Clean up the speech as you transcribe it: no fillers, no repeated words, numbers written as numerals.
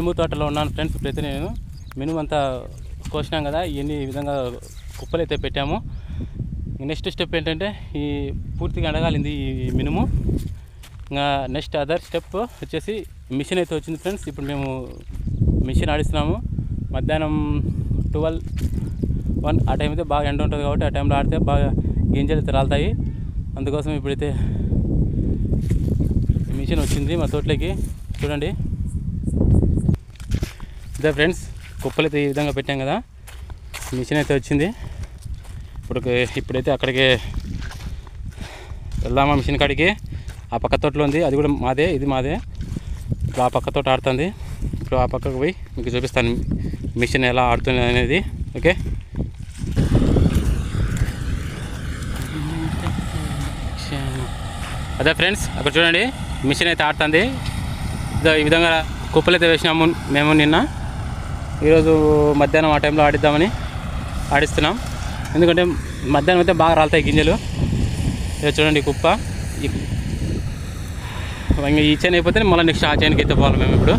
మినుము తోటలో ఉన్నాను ఫ్రెండ్స్. ఇప్పుడైతే నేను మినుము అంతా కోసినాం కదా, ఇవన్నీ ఈ విధంగా కుప్పలు అయితే పెట్టాము. నెక్స్ట్ స్టెప్ ఏంటంటే ఈ పూర్తిగా ఎండగాలింది ఈ మినుము. ఇంకా నెక్స్ట్ అదర్ స్టెప్ వచ్చేసి మిషన్ అయితే వచ్చింది ఫ్రెండ్స్. ఇప్పుడు మేము మిషన్ ఆడిస్తున్నాము. మధ్యాహ్నం 12-1 ఆ టైం అయితే బాగా ఎండ ఉంటుంది కాబట్టి ఆ టైంలో ఆడితే బాగా గింజలు అయితే రాలుతాయి. అందుకోసం ఇప్పుడైతే మిషన్ వచ్చింది మా తోటలోకి. చూడండి, ఇదే ఫ్రెండ్స్ కుప్పలు అయితే ఈ విధంగా పెట్టాం కదా, మిషన్ అయితే వచ్చింది. ఇప్పుడైతే అక్కడికి వెళ్దామా మిషన్ కాడికి. ఆ పక్క తోటలో ఉంది, అది కూడా మాదే, ఇది మాదే. ఇప్పుడు ఆ పక్క తోట ఆడుతుంది. ఇప్పుడు ఆ పక్కకు పోయి మీకు చూపిస్తాను మిషన్ ఎలా ఆడుతుంది అనేది. ఓకే, అదే ఫ్రెండ్స్ అక్కడ చూడండి మిషన్ అయితే ఆడుతుంది. ఈ విధంగా కుప్పలు అయితే వేసినాము మేము నిన్న. ఈరోజు మధ్యాహ్నం ఆ టైంలో ఆడిస్తున్నాం. ఎందుకంటే మధ్యాహ్నం అయితే బాగా రాలుతాయి గింజలు. ఇక చూడండి కుప్ప. ఈ చైన్ అయిపోతే మళ్ళీ నెక్స్ట్ ఆ చైన్కి అయితే పోవాలి మేము ఇప్పుడు.